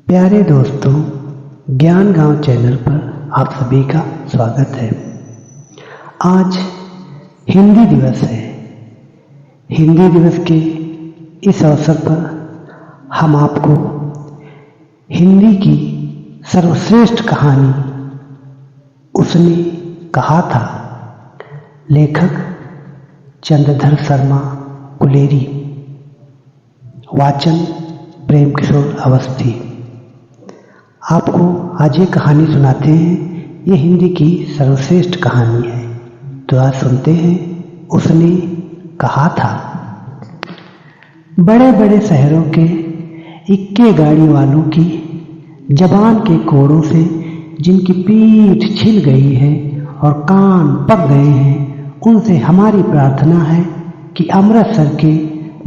प्यारे दोस्तों, ज्ञान गांव चैनल पर आप सभी का स्वागत है। आज हिंदी दिवस है। हिंदी दिवस के इस अवसर पर हम आपको हिंदी की सर्वश्रेष्ठ कहानी उसने कहा था, लेखक चंद्रधर शर्मा कुलेरी, वाचन प्रेम किशोर अवस्थी। आपको आज ये कहानी सुनाते हैं। ये हिंदी की सर्वश्रेष्ठ कहानी है, तो आज सुनते हैं उसने कहा था। बड़े बड़े शहरों के इक्के गाड़ी वालों की जबान के कोड़ों से जिनकी पीठ छिल गई है और कान पक गए हैं, उनसे हमारी प्रार्थना है कि अमृतसर के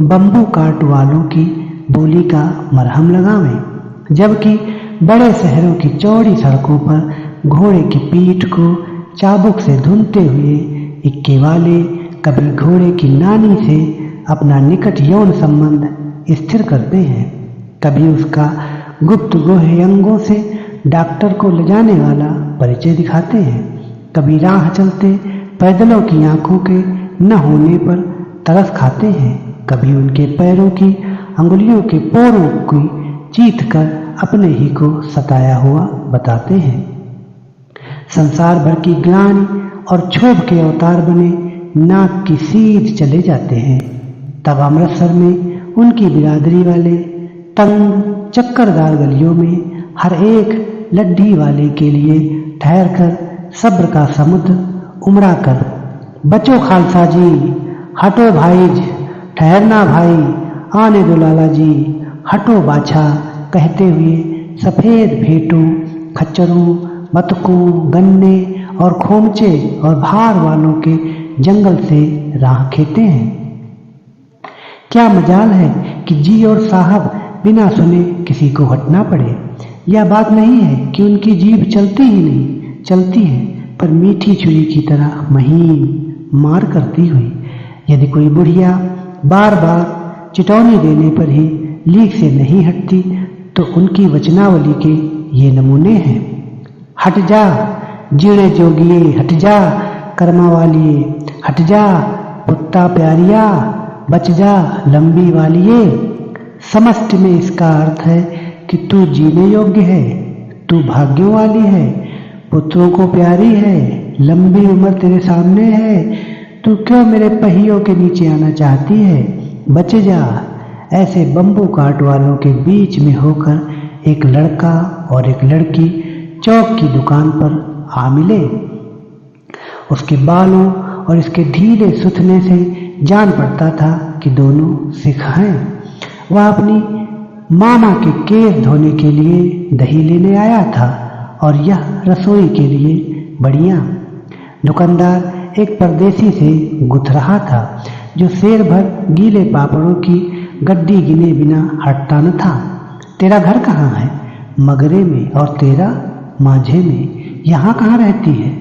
बम्बू काट वालों की बोली का मरहम लगावें। जबकि बड़े शहरों की चौड़ी सड़कों पर घोड़े की पीठ को चाबुक से धुनते हुए इक्के वाले कभी घोड़े की नानी से अपना निकट यौन संबंध स्थिर करते हैं, कभी उसका गुप्त गोहे अंगों से डॉक्टर को ले जाने वाला परिचय दिखाते हैं, कभी राह चलते पैदलों की आंखों के न होने पर तरस खाते हैं, कभी उनके पैरों की अंगुलियों के पोरों की चीथ कर अपने ही को सताया हुआ बताते हैं। संसार भर की ग्लानि और क्षोभ के अवतार बने नाक की सीध चले जाते हैं। तब अमृतसर में उनकी बिरादरी वाले तंग चक्करदार गलियों में हर एक लड्ढी वाले के लिए ठहर कर सब्र का समुद्र उमड़ा कर, बचो खालसा जी, हटो भाईज, ठहरना भाई, आने दो लाला जी, हटो बाछा, कहते हुए सफ़ेद भेंटों, खच्चरों, बतकों, गन्ने और खोमचे और भार वालों के जंगल से राह खेते हैं। क्या मजाल है कि जी और साहब बिना सुने किसी को हटना पड़े। यह बात नहीं है कि उनकी जीभ चलती ही नहीं, चलती है, पर मीठी छुरी की तरह महीन मार करती हुई। यदि कोई बुढ़िया बार बार चितौनी देने पर ही लीक से नहीं हटती, तो उनकी वचनावली के ये नमूने हैं। हट जा जीणे जोगिए, हट जा कर्मा वालिए, हट जा पुत्ता प्यारिया, बच जा लंबी वालिए। समष्टि में इसका अर्थ है कि तू जीने योग्य है, तू भाग्यों वाली है, पुत्रों को प्यारी है, लंबी उम्र तेरे सामने है, तू क्यों मेरे पहियों के नीचे आना चाहती है, बच जा। ऐसे बम्बू काट वालों के बीच में होकर एक लड़का और एक लड़की चौक की दुकान पर आ मिले। उसके बालों और इसके ढीले सुथने से जान पड़ता था कि दोनों सिख हैं। वह अपनी मामा के केस धोने के लिए दही लेने आया था और यह रसोई के लिए बढ़िया। दुकानदार एक परदेसी से गुथ रहा था जो शेर भर गीले पापड़ों की गड्डी गिने बिना हटता न था। तेरा घर कहाँ है? मगरे में। और तेरा? माझे में। यहाँ कहाँ रहती है?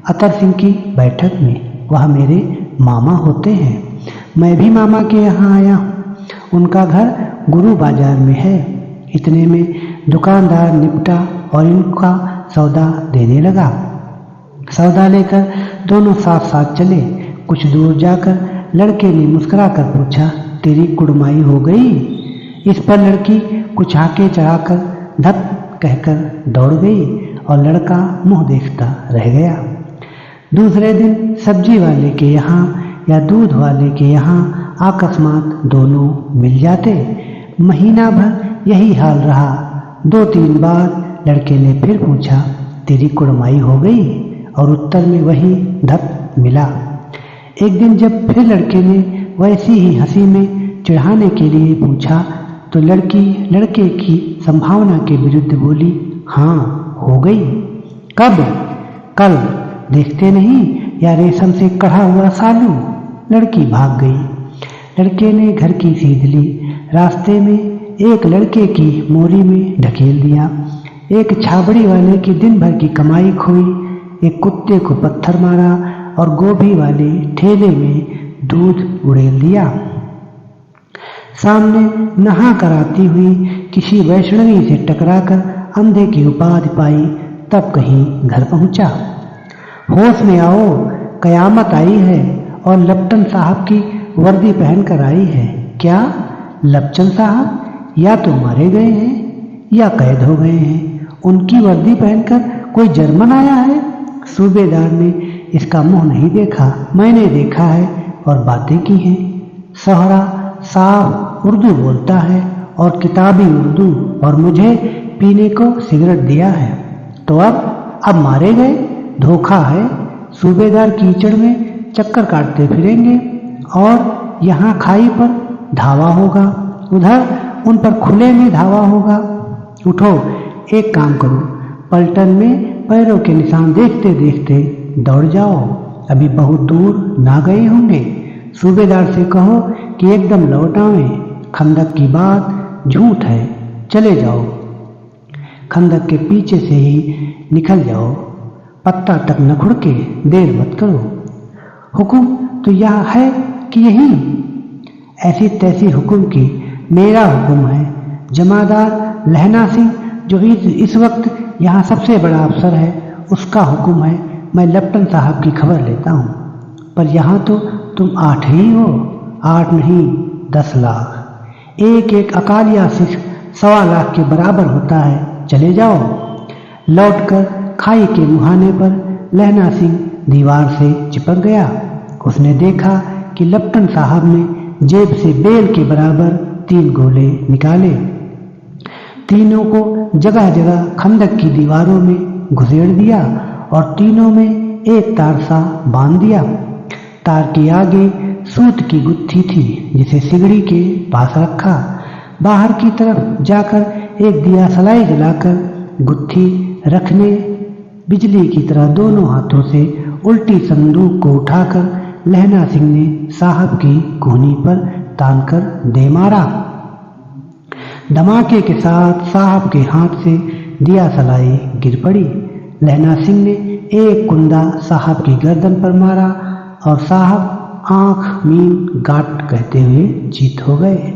अतर सिंह की बैठक में। वह मेरे मामा होते हैं। मैं भी मामा के यहाँ आया हूँ। उनका घर गुरु बाजार में है। इतने में दुकानदार निपटा और इनका सौदा देने लगा। सौदा लेकर दोनों साथ साथ चले। कुछ दूर जाकर लड़के ने मुस्कुरा कर पूछा, तेरी कुड़माई हो गई? इस पर लड़की कुछ आके चढ़ाकर धत कहकर दौड़ गई और लड़का मुंह देखता रह गया। दूसरे दिन सब्जी वाले के यहाँ या दूध वाले के यहाँ अकस्मात दोनों मिल जाते। महीना भर यही हाल रहा। 2-3 बार लड़के ने फिर पूछा, तेरी कुड़माई हो गई? और उत्तर में वही धत मिला। एक दिन जब फिर लड़के ने वैसी ही हंसी में चिढ़ाने के लिए पूछा, तो लड़की लड़के की संभावना के विरुद्ध बोली, हाँ हो गई। कब? कल। देखते नहीं या रेशम से कढ़ा हुआ सालू? लड़की भाग गई। लड़के ने घर की सीध ली। रास्ते में एक लड़के की मोरी में ढकेल दिया। एक छाबड़ी वाले की दिन भर की कमाई खोई। एक कुत्ते को पत्थर मारा और गोभी वाले ठेले में दूध उड़ेल दिया। सामने नहा कर आती हुई किसी वैष्णवी से टकराकर अंधे की उपाधि पाई, तब कहीं घर पहुंचा। होश में आओ, कयामत आई है और लपटन साहब की वर्दी पहनकर आई है। क्या लपटन साहब या तो मारे गए हैं या कैद हो गए हैं। उनकी वर्दी पहनकर कोई जर्मन आया है। सूबेदार ने इसका मुंह नहीं देखा, मैंने देखा है और बातें की हैं। सहरा साफ उर्दू बोलता है और किताबी उर्दू, और मुझे पीने को सिगरेट दिया है। तो अब मारे गए? धोखा है। सूबेदार कीचड़ में चक्कर काटते फिरेंगे और यहाँ खाई पर धावा होगा, उधर उन पर खुले में धावा होगा। उठो, एक काम करो, पलटन में पैरों के निशान देखते देखते दौड़ जाओ, अभी बहुत दूर ना गए होंगे। सूबेदार से कहो कि एकदम लौट आवें, खंदक की बात झूठ है, चले जाओ, खंदक के पीछे से ही निकल जाओ, पत्ता तक न खुड़के, देर मत करो। हुक्म तो यह है कि यही ऐसी तैसी हुक्म की मेरा हुक्म है। जमादार लहना सिंह जो इस वक्त यहाँ सबसे बड़ा अफसर है, उसका हुक्म है। मैं लपटन साहब की खबर लेता हूँ। पर यहाँ तो तुम 8 ही हो। 8 नहीं, 10 लाख। एक एक अकालिया सिख 1.25 लाख के बराबर होता है। चले जाओ। लौटकर खाई के मुहाने पर लहना सिंह दीवार से चिपक गया। उसने देखा कि लपटन साहब ने जेब से बेल के बराबर 3 गोले निकाले। तीनों को जगह जगह खंदक की दीवारों में घुसेड़ दिया और तीनों में एक तार सा बांध दिया। तार के आगे सूत की गुत्थी थी, जिसे सिगड़ी के पास रखा। बाहर की तरफ जाकर एक दिया सलाई जलाकर गुत्थी रखने बिजली की तरह दोनों हाथों से उल्टी संदूक को उठाकर लहना सिंह ने साहब की कोहनी पर तान कर दे मारा। धमाके के साथ साहब के हाथ से दिया सलाई गिर पड़ी। लहना सिंह ने एक कुंदा साहब की गर्दन पर मारा और साहब आंख मीन गाट कहते हुए जीत हो गए।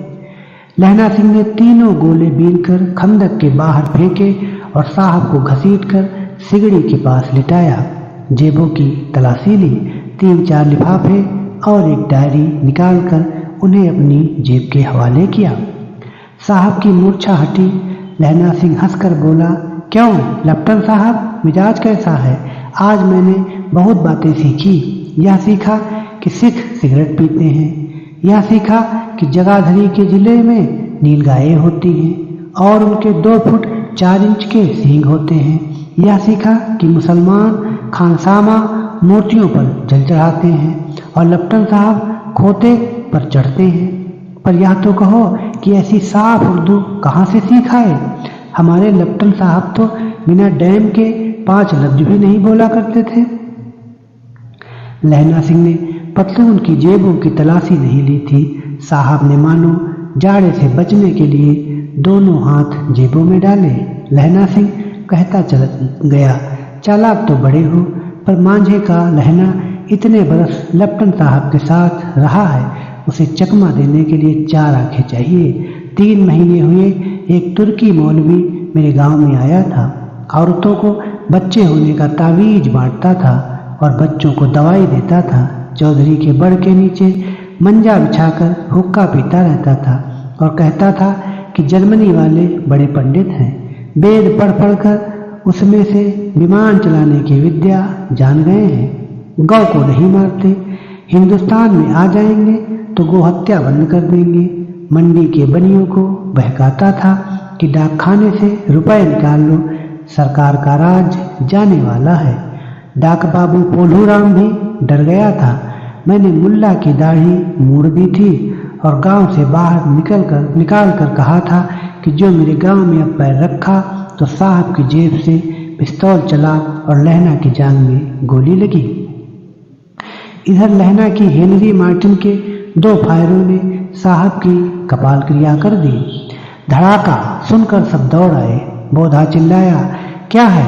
लहना सिंह ने तीनों गोले बीनकर खंदक के बाहर फेंके और साहब को घसीटकर सिगड़ी के पास लिटाया। जेबों की तलाशी ली, 3-4 लिफाफे और एक डायरी निकालकर उन्हें अपनी जेब के हवाले किया। साहब की मूर्छा हटी। लहना सिंह हंसकर बोला, क्यों लपटन साहब, मिजाज कैसा है? आज मैंने बहुत बातें सीखी। यह सीखा कि सिख सिगरेट पीते हैं। यह सीखा कि जगाधरी के जिले में नीलगायें होती हैं और उनके 2 फुट 4 इंच के सींग होते हैं। यह सीखा कि मुसलमान खानसामा मूर्तियों पर जल चढ़ाते हैं और लपटन साहब खोते पर चढ़ते हैं। पर यह तो कहो कि ऐसी साफ उर्दू कहाँ से सीखा है? हमारे लपटन साहब तो बिना डैम के 5 लफ्ज भी नहीं बोला करते थे। लहना सिंह ने पतलून की जेबों की तलाशी नहीं ली थी। साहब ने मानो जाड़े से बचने के लिए दोनों हाथ जेबों में डाले। लहना सिंह कहता चल गया, चालाक तो बड़े हो, पर मांझे का लहना इतने बरस लपटन साहब के साथ रहा है, उसे चकमा देने के लिए 4 आंखें चाहिए। 3 महीने हुए एक तुर्की मौलवी मेरे गांव में आया था। औरतों को बच्चे होने का तावीज बांटता था और बच्चों को दवाई देता था। चौधरी के बड़ के नीचे मंजा बिछाकर हुक्का पीता रहता था और कहता था कि जर्मनी वाले बड़े पंडित हैं, वेद पढ़ पढ़कर उसमें से विमान चलाने की विद्या जान गए हैं। गौ को नहीं मारते, हिंदुस्तान में आ जाएंगे तो गो हत्या बंद कर देंगे। मंडी के बनियों को बहकाता था कि डाकखाने से रुपए निकाल लो, सरकार का राज जाने वाला है। डाक बाबू पोलूराम भी डर गया था। मैंने मुल्ला की दाढ़ी मोड़ दी थी और गांव से बाहर निकाल कर कहा था कि जो मेरे गांव में अब पैर रखा तो साहब की जेब से पिस्तौल चला और लहना की जांघ में गोली लगी। इधर लहना की हेनरी मार्टिन के 2 फायरों ने साहब की कपाल क्रिया कर दी। धड़ाका सुनकर सब दौड़ आए। बोधा चिल्लाया, क्या है?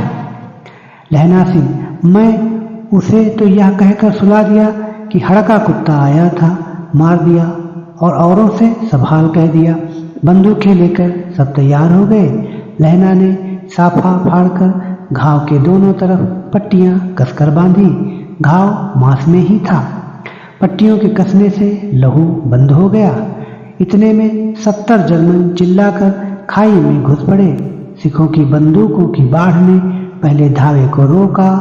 लहना सिंह, मैं उसे तो यह कहकर सुला दिया कि हड़का कुत्ता आया था, मार दिया और औरों से सब हाल कह दिया। बंदूकें लेकर सब तैयार हो गए। लहना ने साफा फाड़कर घाव के दोनों तरफ पट्टियां कसकर बांधी। घाव मांस में ही था। पट्टियों के कसने से लहू बंद हो गया। इतने में 70 जर्मन चिल्लाकर खाई में घुस पड़े। सिखों की बंदूकों की बाढ़ ने पहले धावे को रोका,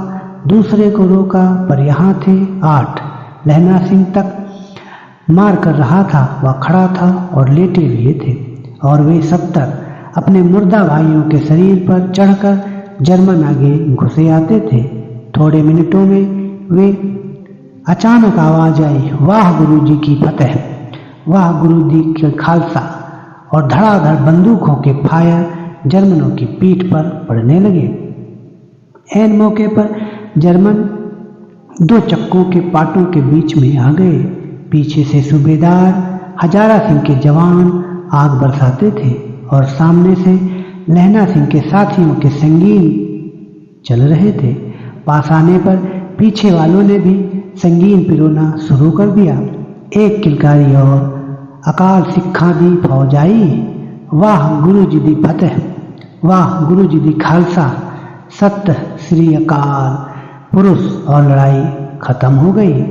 दूसरे को रोका, पर यहाँ थे 8। लहना सिंह तक मार कर रहा था। वह खड़ा था और लेटे हुए थे, और वे 70 अपने मुर्दा भाइयों के शरीर पर चढ़कर जर्मन आगे घुसे आते थे। थोड़े मिनटों में वे अचानक आवाज आई, वाह गुरुजी की फतेह, वाह गुरुजी की खालसा, और धड़ाधड़ बंदूकों के फायर जर्मनों की पीठ पर पड़ने लगे। ऐन मौके पर जर्मन 2 चक्कों के पाटों के बीच में आ गए। पीछे से सूबेदार हजारा सिंह के जवान आग बरसाते थे और सामने से लहना सिंह के साथियों के संगीन चल रहे थे। पास आने पर पीछे वालों ने भी संगीन पिरोना शुरू कर दिया। एक किलकारी और, अकाल सिक्खा दी फौज आई, वाह गुरु जी दी फतेह, वाह गुरु जी दी खालसा, सत्य श्री अकाल। पुरुष और लड़ाई खत्म हो गई।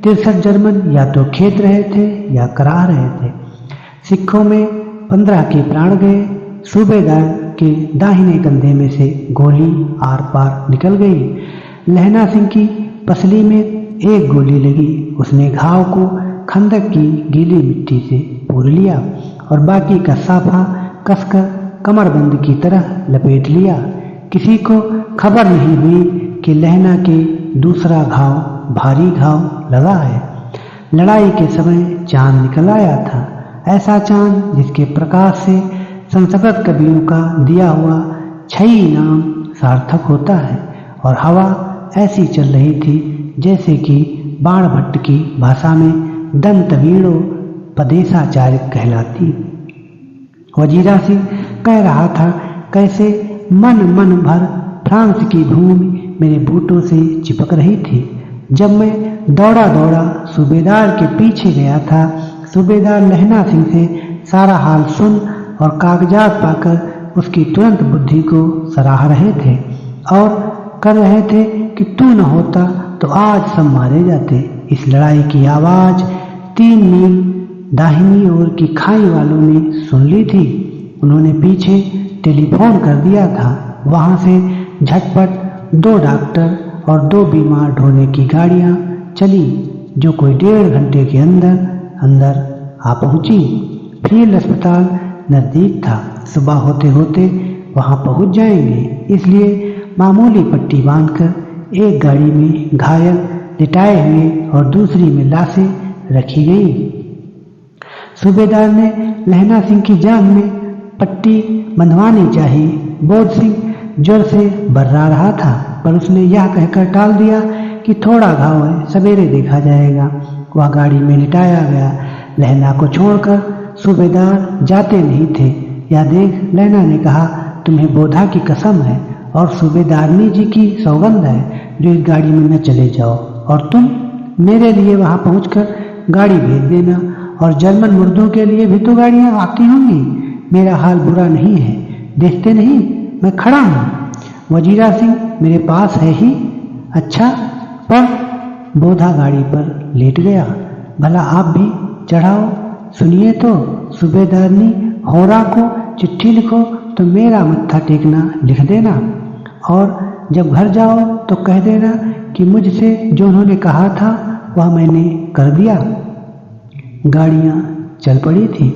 63 जर्मन या तो खेद रहे थे या करा रहे थे। सिखों में 15 के प्राण गए। सूबेदार के दाहिने कंधे में से गोली आर पार निकल गई। लहना सिंह की पसली में एक गोली लगी। उसने घाव को खंदक की गीली मिट्टी से पूर लिया और बाकी का साफा कसकर कमरबंद की तरह लपेट लिया। किसी को खबर नहीं हुई कि लहना के दूसरा घाव भारी घाव लगा है। लड़ाई के समय चांद निकल आया था, ऐसा चांद जिसके प्रकाश से संस्कृत कवियों का दिया हुआ छई नाम सार्थक होता है, और हवा ऐसी चल रही थी जैसे कि बाण भट्ट की भाषा में दंतवीणो पदेशाचार्य कहलाती। वजीरा सिंह कह रहा था, कैसे मन मन भर फ्रांस की भूमि मेरे बूटों से चिपक रही थी। जब मैं दौड़ा दौड़ा सूबेदार के पीछे गया था, सूबेदार लहना सिंह से सारा हाल सुन और कागजात पाकर उसकी तुरंत बुद्धि को सराह रहे थे और कर रहे थे कि तू न होता तो आज सब मारे जाते। इस लड़ाई की आवाज 3 मील दाहिनी ओर की खाई वालों ने सुन ली थी। उन्होंने पीछे टेलीफोन कर दिया था। वहां से झटपट 2 डॉक्टर और 2 बीमार ढोने की गाड़ियां चली, जो कोई 1.5 घंटे के अंदर आ पहुंची। फील्ड अस्पताल नजदीक था। सुबह होते होते वहां पहुंच जाएंगे, इसलिए मामूली पट्टी बांधकर एक गाड़ी में घायल लिटाए हुए और दूसरी में लाशें रखी गई। सूबेदार ने लहना सिंह की जांघ में पट्टी बंधवानी चाहिए। बोध सिंह जोर से बर्रा रहा था, पर उसने यह कहकर टाल दिया कि थोड़ा घाव है, सवेरे देखा जाएगा। वह गाड़ी में लिटाया गया। लहना को छोड़कर सूबेदार जाते नहीं थे। यह देख लहना ने कहा, तुम्हें बोधा की कसम है और सूबेदारनी जी की सौगंध है जो इस गाड़ी में न चले जाओ, और तुम मेरे लिए वहां पहुंचकर गाड़ी भेज देना, और जर्मन मुर्दों के लिए भी तो गाड़ियां आती होंगी। मेरा हाल बुरा नहीं है, देखते नहीं मैं खड़ा हूं। वजीरा सिंह मेरे पास है ही। अच्छा, पर बोधा गाड़ी पर लेट गया। भला आप भी चढ़ाओ, सुनिए तो सूबेदारनी होरा को चिट्ठी लिखो तो मेरा मत्था टेकना लिख देना, और जब घर जाओ तो कह देना कि मुझसे जो उन्होंने कहा था वह मैंने कर दिया। गाड़ियां चल पड़ी थी।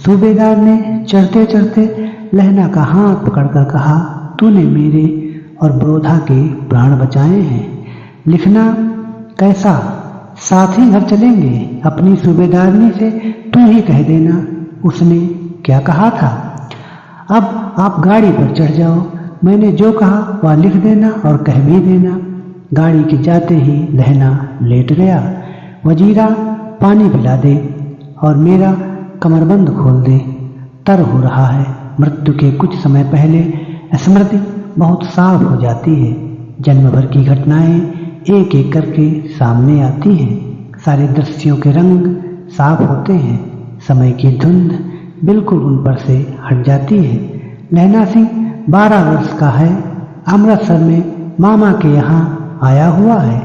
सूबेदार ने चढ़ते चढ़ते लहना का हाथ पकड़कर कहा, तूने मेरे और बोधा के प्राण बचाए हैं। लिखना कैसा, साथ ही घर चलेंगे। अपनी सूबेदारनी से तू ही कह देना उसने क्या कहा था। अब आप गाड़ी पर चढ़ जाओ, मैंने जो कहा वह लिख देना और कह भी देना। गाड़ी के जाते ही लहना लेट गया। वजीरा पानी पिला दे और मेरा कमरबंद खोल दे, तर हो रहा है। मृत्यु के कुछ समय पहले स्मृति बहुत साफ हो जाती है। जन्म भर की घटनाएं एक एक करके सामने आती हैं। सारे दृश्यों के रंग साफ होते हैं। समय की धुंध बिल्कुल उन पर से हट जाती है। लहना सिंह 12 वर्ष का है। अमृतसर में मामा के यहाँ आया हुआ है।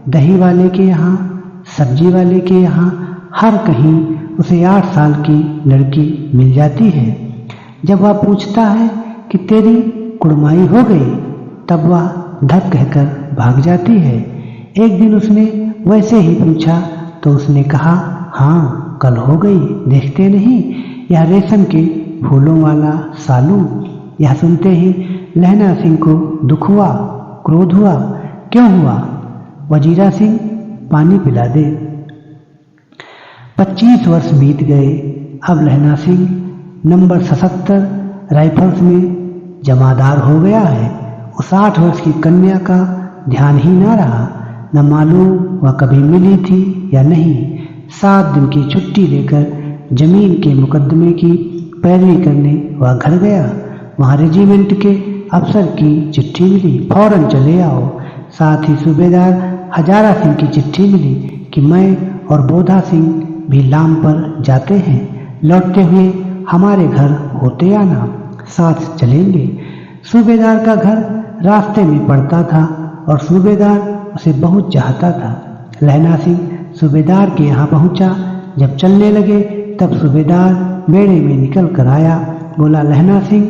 दही वाले के यहाँ, सब्जी वाले के यहाँ, हर कहीं उसे 8 साल की लड़की मिल जाती है। जब वह पूछता है कि तेरी कुड़माई हो गई, तब वह धक कहकर भाग जाती है। एक दिन उसने वैसे ही पूछा तो उसने कहा, हाँ कल हो गई, देखते नहीं यह रेशम के फूलों वाला सालू। यह सुनते ही लहना सिंह को दुख हुआ, क्रोध हुआ। क्यों हुआ? वजीरा सिंह पानी पिला दे। 25 वर्ष बीत गए। अब लहना सिंह नंबर 77 राइफल्स में जमादार हो गया है। उस 8 वर्ष की कन्या का ध्यान ही ना रहा। न मालूम वह कभी मिली थी या नहीं। 7 दिन की छुट्टी लेकर जमीन के मुकदमे की पैरवी करने वह घर गया। वहाँ रेजिमेंट के अफसर की चिट्ठी मिली, फौरन चले आओ। साथ ही सूबेदार हजारा सिंह की चिट्ठी मिली कि मैं और बोधा सिंह भी लाम पर जाते हैं। लौटते हुए हमारे घर होते आना, साथ चलेंगे। सूबेदार का घर रास्ते में पड़ता था और सूबेदार उसे बहुत चाहता था। लहना सिंह सूबेदार के यहाँ पहुँचा। जब चलने लगे तब सूबेदार बेड़े में निकल कर आया। बोला, लहना सिंह,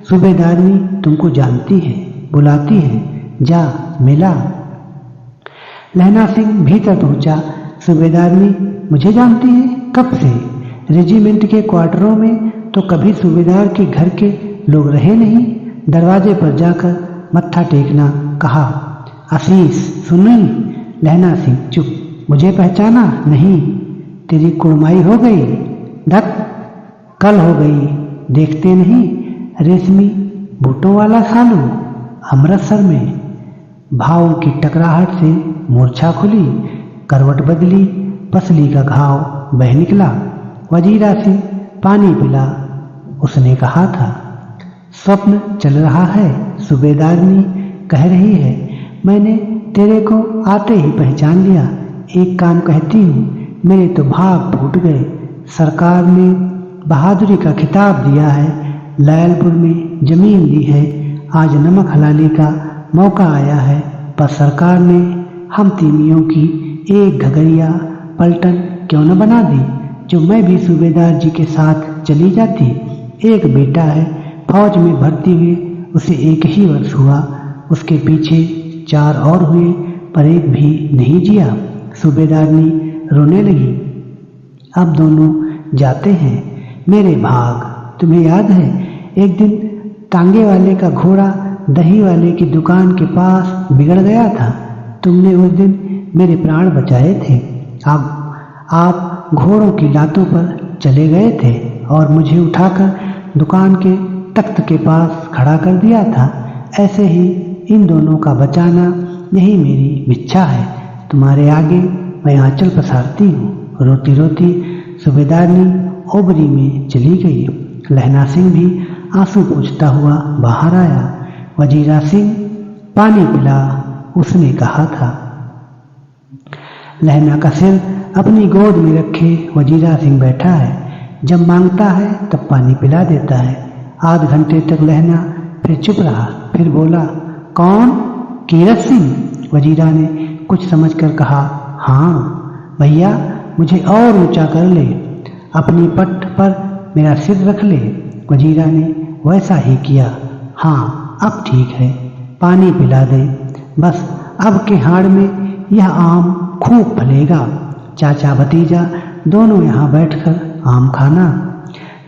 सूबेदारनी तुमको जानती है, बुलाती है, जा मिला। लहना सिंह भीतर पहुंचा। सूबेदारनी मुझे जानती है? कब से? रेजिमेंट के क्वार्टरों में तो कभी सूबेदार के घर के लोग रहे नहीं। दरवाजे पर जाकर मत्था टेकना कहा। आशीष सुनी? लहना सिंह चुप। मुझे पहचाना नहीं? तेरी कुड़माई हो गई? धक, कल हो गई, देखते नहीं? रेशमी बूटों वाला सालू अमृतसर में। भावों की टकराहट से मूर्छा खुली, करवट बदली, पसली का घाव बह निकला। वजीरा सिंह पानी पिला। उसने कहा था, स्वप्न चल रहा है। सूबेदारनी कह रही है, मैंने तेरे को आते ही पहचान लिया। एक काम कहती हूँ, मेरे तो भाग फूट गए। सरकार ने बहादुरी का खिताब दिया है, लायलपुर में जमीन दी है। आज नमक हलाली का मौका आया है, पर सरकार ने हम तीमियों की एक घगरिया पलटन क्यों न बना दी, जो मैं भी सूबेदार जी के साथ चली जाती। एक बेटा है, फौज में भर्ती हुए उसे 1 ही वर्ष हुआ। उसके पीछे 4 और हुए, पर एक भी नहीं जिया। सूबेदारनी रोने लगी। अब दोनों जाते हैं। मेरे भाग, तुम्हें याद है एक दिन टांगे वाले का घोड़ा दही वाले की दुकान के पास बिगड़ गया था। तुमने उस दिन मेरे प्राण बचाए थे। आप घोड़ों की लातों पर चले गए थे और मुझे उठाकर दुकान के तख्त के पास खड़ा कर दिया था। ऐसे ही इन दोनों का बचाना, यही मेरी इच्छा है। तुम्हारे आगे मैं आंचल पसारती हूँ। रोती रोती सूबेदारनी ओबरी में चली गई। लहना सिंह भी आंसू पोंछता हुआ बाहर आया। वजीरा सिंह पानी पिला, उसने कहा था। लहना का सिर अपनी गोद में रखे वजीरा सिंह बैठा है। जब मांगता है तब पानी पिला देता है। आध घंटे तक लहना फिर चुप रहा, फिर बोला, कौन? कीरत सिंह। वजीरा ने कुछ समझकर कहा, हाँ भैया, मुझे और ऊंचा कर ले, अपनी पट्ट पर मेरा सिर रख ले। वजीरा ने वैसा ही किया। हाँ अब ठीक है, पानी पिला दे। बस अब के हाड़ में यह आम खूब फलेगा। चाचा भतीजा दोनों यहाँ बैठकर आम खाना।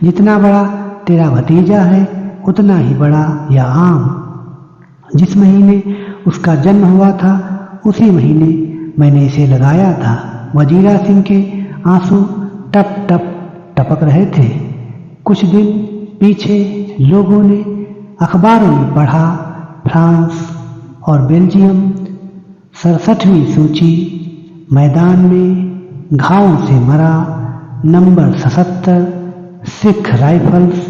जितना बड़ा तेरा भतीजा है उतना ही बड़ा यह आम। जिस महीने उसका जन्म हुआ था उसी महीने मैंने इसे लगाया था। वजीरा सिंह के आंसू टप टप टपक रहे थे। कुछ दिन पीछे लोगों ने अखबारों में पढ़ा, फ्रांस और बेल्जियम 67वीं सूची, मैदान में घावों से मरा, नंबर 77 सिख राइफल्स,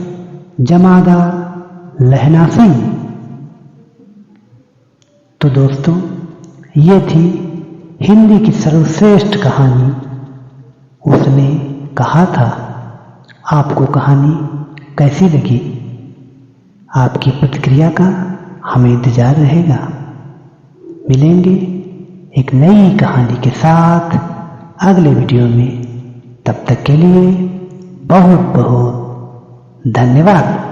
जमादार लहना सिंह। तो दोस्तों, ये थी हिंदी की सर्वश्रेष्ठ कहानी उसने कहा था। आपको कहानी कैसी लगी? आपकी प्रतिक्रिया का हमें इंतजार रहेगा। मिलेंगे एक नई कहानी के साथ अगले वीडियो में। तब तक के लिए बहुत बहुत धन्यवाद।